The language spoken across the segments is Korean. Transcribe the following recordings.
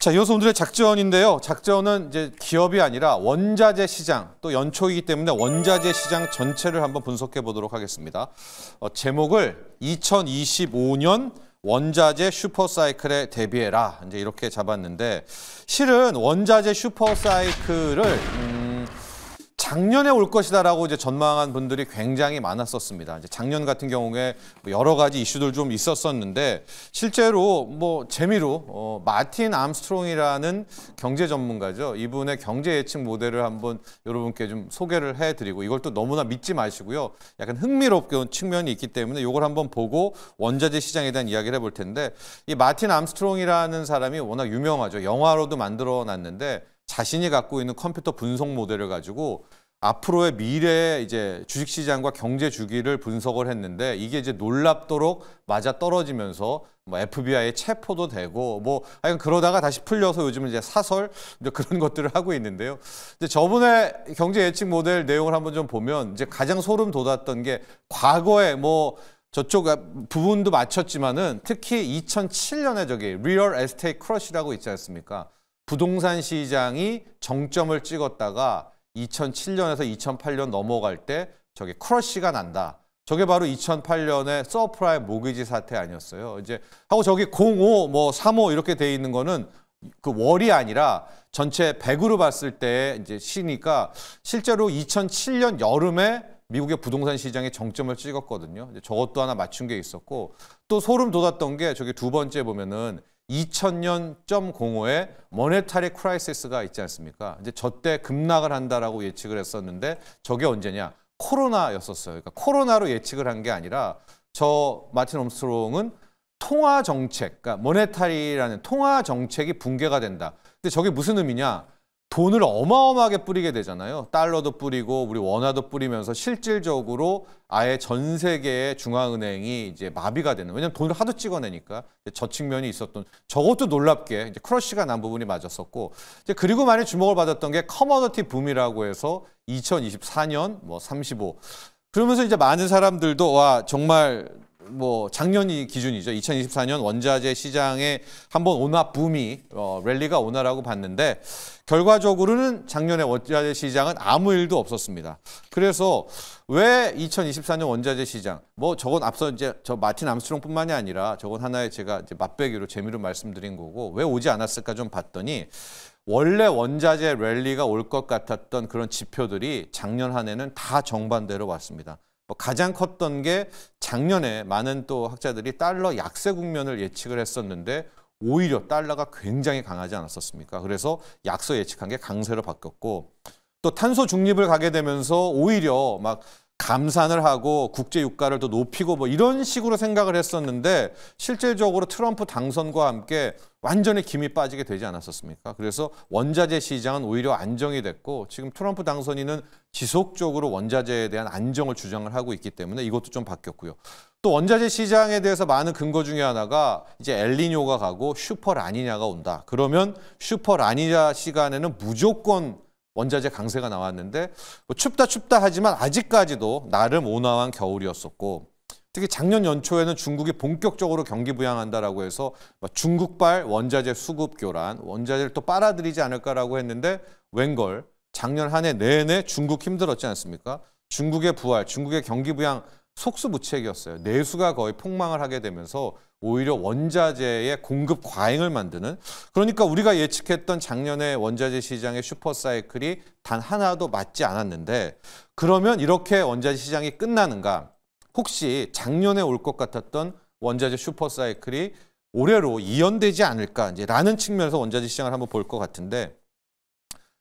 자, 이어서 오늘의 작전인데요. 작전은 이제 기업이 아니라 원자재 시장, 또 연초이기 때문에 원자재 시장 전체를 한번 분석해 보도록 하겠습니다. 제목을 2025년 원자재 슈퍼사이클에 대비해라. 이제 이렇게 잡았는데, 실은 원자재 슈퍼사이클을 작년에 올 것이다라고 이제 전망한 분들이 굉장히 많았었습니다. 이제 작년 같은 경우에 여러 가지 이슈들 좀 있었었는데, 실제로 뭐 재미로 마틴 암스트롱이라는 경제 전문가죠. 이분의 경제 예측 모델을 한번 여러분께 좀 소개를 해드리고, 이걸 또 너무나 믿지 마시고요. 약간 흥미롭게 측면이 있기 때문에 이걸 한번 보고 원자재 시장에 대한 이야기를 해볼 텐데, 이 마틴 암스트롱이라는 사람이 워낙 유명하죠. 영화로도 만들어놨는데, 자신이 갖고 있는 컴퓨터 분석 모델을 가지고 앞으로의 미래의 이제 주식시장과 경제 주기를 분석을 했는데, 이게 이제 놀랍도록 맞아 떨어지면서 뭐 FBI에 체포도 되고 뭐 하여간 그러다가 다시 풀려서 요즘은 이제 사설 이제 그런 것들을 하고 있는데요. 이제 저번에 경제 예측 모델 내용을 한번 좀 보면 이제 가장 소름 돋았던 게, 과거에 뭐 저쪽 부분도 맞췄지만은 특히 2007년에 저기 리얼 에스테이트 크러쉬라고 있지 않습니까? 부동산 시장이 정점을 찍었다가 2007년에서 2008년 넘어갈 때 저게 크러쉬가 난다. 저게 바로 2008년에 서프라임 모기지 사태 아니었어요. 이제 하고 저기 05, 뭐 35 이렇게 돼 있는 거는 그 월이 아니라 전체 100으로 봤을 때 이제 시니까, 실제로 2007년 여름에 미국의 부동산 시장이 정점을 찍었거든요. 이제 저것도 하나 맞춘 게 있었고, 또 소름 돋았던 게 저기 두 번째 보면은 2000년.05에 모네타리 크라이시스가 있지 않습니까? 이제 저때 급락을 한다라고 예측을 했었는데, 저게 언제냐? 코로나였었어요. 그러니까 코로나로 예측을 한 게 아니라, 저 마틴 암스트롱은 통화 정책, 그러니까 모네타리라는 통화 정책이 붕괴가 된다. 근데 저게 무슨 의미냐? 돈을 어마어마하게 뿌리게 되잖아요. 달러도 뿌리고 우리 원화도 뿌리면서 실질적으로 아예 전 세계의 중앙은행이 이제 마비가 되는. 왜냐하면 돈을 하도 찍어내니까 저 측면이 있었던. 저것도 놀랍게 이제 크러쉬가 난 부분이 맞았었고, 이제 그리고 많이 주목을 받았던 게 커머더티 붐이라고 해서 2024년 뭐 35. 그러면서 이제 많은 사람들도 와 정말 뭐 작년이 기준이죠. 2024년 원자재 시장에 한번 오나 붐이 랠리가 오나라고 봤는데, 결과적으로는 작년에 원자재 시장은 아무 일도 없었습니다. 그래서 왜 2024년 원자재 시장, 뭐 저건 앞서 이제 저 마틴 암스트롱뿐만이 아니라 저건 하나의 제가 이제 맛배기로 재미로 말씀드린 거고, 왜 오지 않았을까 좀 봤더니, 원래 원자재 랠리가 올 것 같았던 그런 지표들이 작년 한 해는 다 정반대로 왔습니다. 가장 컸던 게, 작년에 많은 또 학자들이 달러 약세 국면을 예측을 했었는데 오히려 달러가 굉장히 강하지 않았었습니까? 그래서 약세 예측한 게 강세로 바뀌었고, 또 탄소 중립을 가게 되면서 오히려 막 감산을 하고 국제 유가를 더 높이고 뭐 이런 식으로 생각을 했었는데, 실질적으로 트럼프 당선과 함께 완전히 김이 빠지게 되지 않았었습니까? 그래서 원자재 시장은 오히려 안정이 됐고, 지금 트럼프 당선인은 지속적으로 원자재에 대한 안정을 주장을 하고 있기 때문에 이것도 좀 바뀌었고요. 또 원자재 시장에 대해서 많은 근거 중에 하나가 이제 엘니뇨가 가고 슈퍼 라니냐가 온다. 그러면 슈퍼 라니냐 시간에는 무조건 원자재 강세가 나왔는데, 뭐 춥다 하지만 아직까지도 나름 온화한 겨울이었었고, 특히 작년 연초에는 중국이 본격적으로 경기 부양한다라고 해서 중국발 원자재 수급 교란, 원자재를 또 빨아들이지 않을까라고 했는데, 웬걸 작년 한 해 내내 중국 힘들었지 않습니까? 중국의 부활, 중국의 경기 부양 속수무책이었어요. 내수가 거의 폭망을 하게 되면서 오히려 원자재의 공급 과잉을 만드는, 그러니까 우리가 예측했던 작년에 원자재 시장의 슈퍼사이클이 단 하나도 맞지 않았는데, 그러면 이렇게 원자재 시장이 끝나는가? 혹시 작년에 올 것 같았던 원자재 슈퍼사이클이 올해로 이연되지 않을까? 이제 라는 측면에서 원자재 시장을 한번 볼 것 같은데,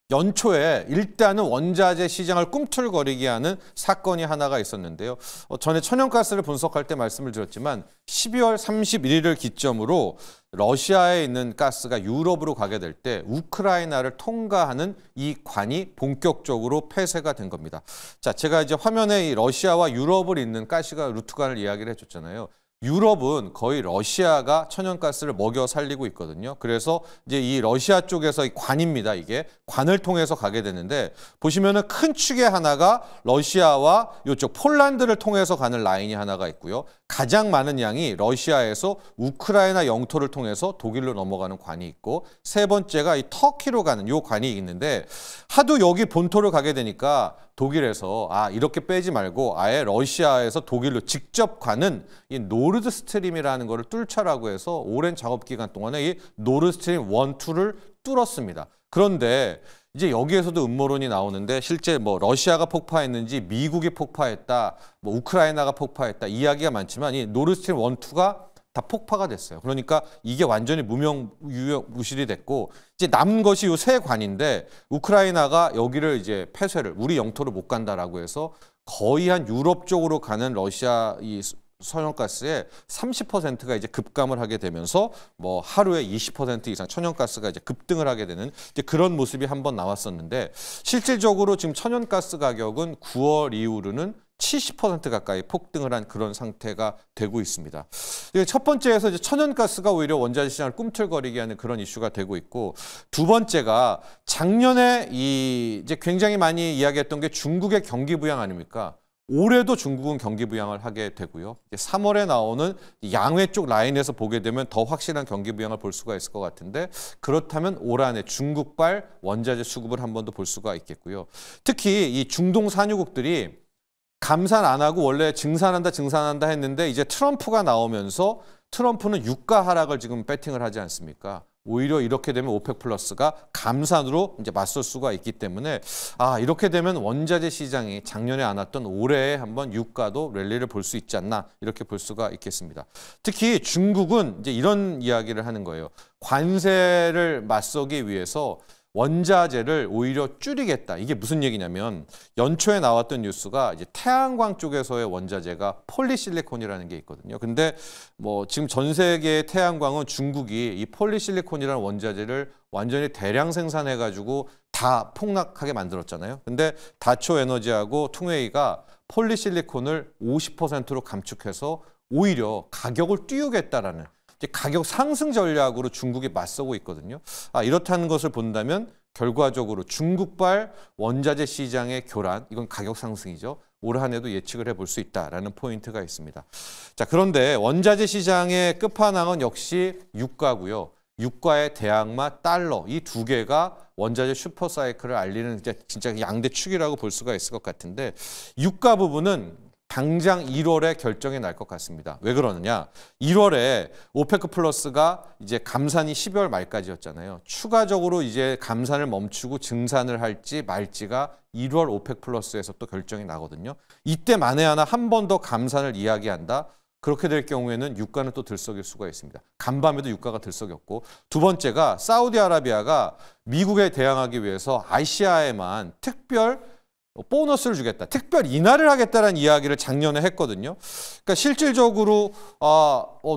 연초에 일단은 원자재 시장을 꿈틀거리게 하는 사건이 하나가 있었는데요. 전에 천연가스를 분석할 때 말씀을 드렸지만 12월 31일을 기점으로 러시아에 있는 가스가 유럽으로 가게 될 때 우크라이나를 통과하는 이 관이 본격적으로 폐쇄가 된 겁니다. 자, 제가 이제 화면에 이 러시아와 유럽을 잇는 가스가 루트관을 이야기를 해줬잖아요. 유럽은 거의 러시아가 천연가스를 먹여 살리고 있거든요. 그래서 이제 이 러시아 쪽에서 이 관입니다. 이게 관을 통해서 가게 되는데 보시면은 큰 축의 하나가 러시아와 이쪽 폴란드를 통해서 가는 라인이 하나가 있고요. 가장 많은 양이 러시아에서 우크라이나 영토를 통해서 독일로 넘어가는 관이 있고 세 번째가 이 터키로 가는 요 관이 있는데 하도 여기 본토를 가게 되니까 독일에서 이렇게 빼지 말고 아예 러시아에서 독일로 직접 가는 이 노르드 스트림이라는 거를 뚫자라고 해서 오랜 작업 기간 동안에 이 노르드 스트림 1, 2를 뚫었습니다. 그런데 이제 여기에서도 음모론이 나오는데 실제 뭐 러시아가 폭파했는지 미국이 폭파했다, 뭐 우크라이나가 폭파했다 이야기가 많지만 이 노르드 스트림 1, 2가 다 폭파가 됐어요. 그러니까 이게 완전히 무실이 됐고 이제 남은 것이 요 세 관인데 우크라이나가 여기를 이제 폐쇄를 우리 영토를 못 간다라고 해서 거의 한 유럽 쪽으로 가는 러시아 이 천연가스의 30%가 이제 급감을 하게 되면서 뭐 하루에 20% 이상 천연가스가 이제 급등을 하게 되는 이제 그런 모습이 한번 나왔었는데 실질적으로 지금 천연가스 가격은 9월 이후로는 70% 가까이 폭등을 한 그런 상태가 되고 있습니다. 첫 번째에서 이제 천연가스가 오히려 원자재 시장을 꿈틀거리게 하는 그런 이슈가 되고 있고 두 번째가 작년에 이제 굉장히 많이 이야기했던 게 중국의 경기 부양 아닙니까? 올해도 중국은 경기 부양을 하게 되고요. 3월에 나오는 양회 쪽 라인에서 보게 되면 더 확실한 경기 부양을 볼 수가 있을 것 같은데 그렇다면 올 한해 중국발 원자재 수급을 한 번 더 볼 수가 있겠고요. 특히 이 중동 산유국들이 감산 안 하고 원래 증산한다 했는데 이제 트럼프가 나오면서 트럼프는 유가 하락을 지금 배팅을 하지 않습니까? 오히려 이렇게 되면 오펙 플러스가 감산으로 이제 맞설 수가 있기 때문에 이렇게 되면 원자재 시장이 작년에 안 왔던 올해에 한번 유가도 랠리를 볼 수 있지 않나 이렇게 볼 수가 있겠습니다. 특히 중국은 이제 이런 이야기를 하는 거예요. 관세를 맞서기 위해서 원자재를 오히려 줄이겠다. 이게 무슨 얘기냐면 연초에 나왔던 뉴스가 이제 태양광 쪽에서의 원자재가 폴리실리콘이라는 게 있거든요. 근데 뭐 지금 전 세계의 태양광은 중국이 이 폴리실리콘이라는 원자재를 완전히 대량 생산해 가지고 다 폭락하게 만들었잖아요. 근데 다초에너지하고 퉁웨이가 폴리실리콘을 50%로 감축해서 오히려 가격을 띄우겠다라는 가격 상승 전략으로 중국이 맞서고 있거든요. 이렇다는 것을 본다면 결과적으로 중국발 원자재 시장의 교란, 이건 가격 상승이죠. 올 한 해도 예측을 해볼 수 있다라는 포인트가 있습니다. 자, 그런데 원자재 시장의 끝판왕은 역시 유가고요. 유가의 대항마 달러, 이 두 개가 원자재 슈퍼사이클을 알리는 진짜 양대 축이라고 볼 수가 있을 것 같은데 유가 부분은 당장 1월에 결정이 날 것 같습니다. 왜 그러느냐? 1월에 오페크 플러스가 이제 감산이 12월 말까지였잖아요. 추가적으로 이제 감산을 멈추고 증산을 할지 말지가 1월 오페크 플러스에서 또 결정이 나거든요. 이때 만에 하나 한 번 더 감산을 이야기한다. 그렇게 될 경우에는 유가는 또 들썩일 수가 있습니다. 간밤에도 유가가 들썩였고 두 번째가 사우디아라비아가 미국에 대항하기 위해서 아시아에만 특별 보너스를 주겠다. 특별 인하를 하겠다는 이야기를 작년에 했거든요. 그러니까 실질적으로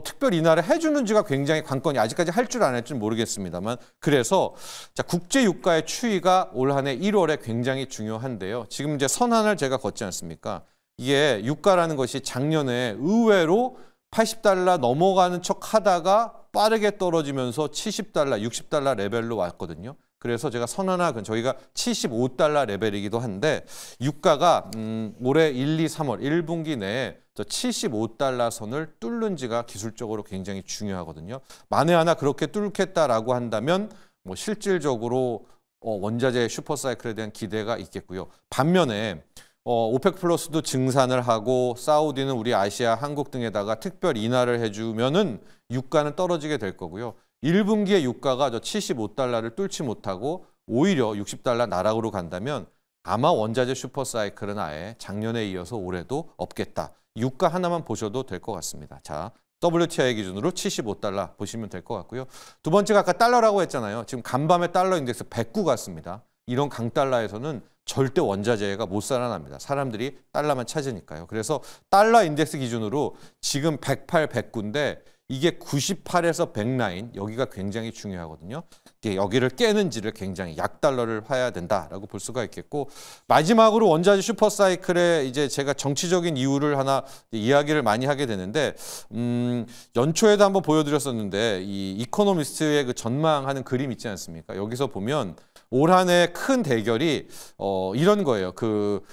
특별 인하를 해주는지가 굉장히 관건이 아직까지 할 줄 안 할지는 모르겠습니다만 그래서 자, 국제 유가의 추이가 올 한해 1월에 굉장히 중요한데요. 지금 이제 선환을 제가 걷지 않습니까? 이게 유가라는 것이 작년에 의외로 80달러 넘어가는 척 하다가 빠르게 떨어지면서 70달러, 60달러 레벨로 왔거든요. 그래서 제가 선언한 저희가 75달러 레벨이기도 한데 유가가 올해 1, 2, 3월 1분기 내에 저 75달러 선을 뚫는지가 기술적으로 굉장히 중요하거든요. 만에 하나 그렇게 뚫겠다라고 한다면 뭐 실질적으로 원자재 슈퍼사이클에 대한 기대가 있겠고요. 반면에 오펙 플러스도 증산을 하고 사우디는 우리 아시아, 한국 등에다가 특별 인하를 해주면은 유가는 떨어지게 될 거고요. 1분기에 유가가 저 75달러를 뚫지 못하고 오히려 60달러 나락으로 간다면 아마 원자재 슈퍼사이클은 아예 작년에 이어서 올해도 없겠다. 유가 하나만 보셔도 될 것 같습니다. 자, WTI 기준으로 75달러 보시면 될 것 같고요. 두 번째가 아까 달러라고 했잖아요. 지금 간밤에 달러 인덱스 109 같습니다. 이런 강달러에서는 절대 원자재가 못 살아납니다. 사람들이 달러만 찾으니까요. 그래서 달러 인덱스 기준으로 지금 108, 109인데 이게 98에서 100 라인 여기가 굉장히 중요하거든요. 이게 여기를 깨는지를 굉장히 약달러를 봐야 된다라고 볼 수가 있겠고 마지막으로 원자재 슈퍼사이클에 이제 제가 정치적인 이유를 하나 이야기를 많이 하게 되는데 연초에도 한번 보여드렸었는데 이 이코노미스트의 그 전망하는 그림 있지 않습니까? 여기서 보면 올 한 해 큰 대결이 이런 거예요. 그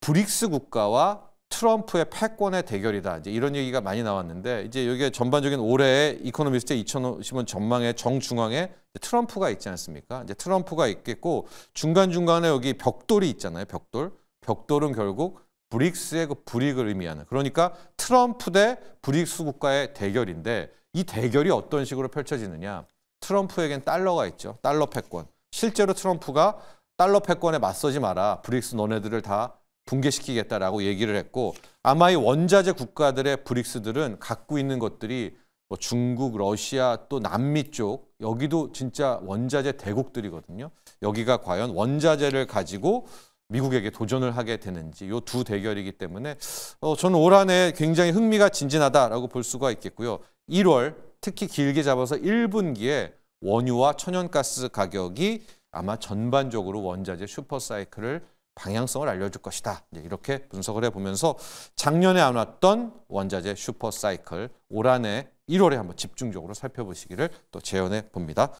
브릭스 국가와 트럼프의 패권의 대결이다. 이제 이런 얘기가 많이 나왔는데 이제 여기에 전반적인 올해의 이코노미스트의 2015년 전망의 정중앙에 트럼프가 있지 않습니까? 이제 트럼프가 있겠고 중간중간에 여기 벽돌이 있잖아요. 벽돌. 벽돌은 결국 브릭스의 그 불이익을 의미하는. 그러니까 트럼프 대 브릭스 국가의 대결인데 이 대결이 어떤 식으로 펼쳐지느냐. 트럼프에겐 달러가 있죠. 달러 패권. 실제로 트럼프가 달러 패권에 맞서지 마라. 브릭스 너네들을 다 붕괴시키겠다라고 얘기를 했고 아마 이 원자재 국가들의 브릭스들은 갖고 있는 것들이 뭐 중국, 러시아 또 남미 쪽 여기도 진짜 원자재 대국들이거든요. 여기가 과연 원자재를 가지고 미국에게 도전을 하게 되는지 이 두 대결이기 때문에 저는 올 한 해 굉장히 흥미가 진진하다라고 볼 수가 있겠고요. 1월 특히 길게 잡아서 1분기에 원유와 천연가스 가격이 아마 전반적으로 원자재 슈퍼사이클을 방향성을 알려줄 것이다. 이렇게 분석을 해보면서 작년에 안 왔던 원자재 슈퍼사이클 올 한 해 1월에 한번 집중적으로 살펴보시기를 또 제언해 봅니다.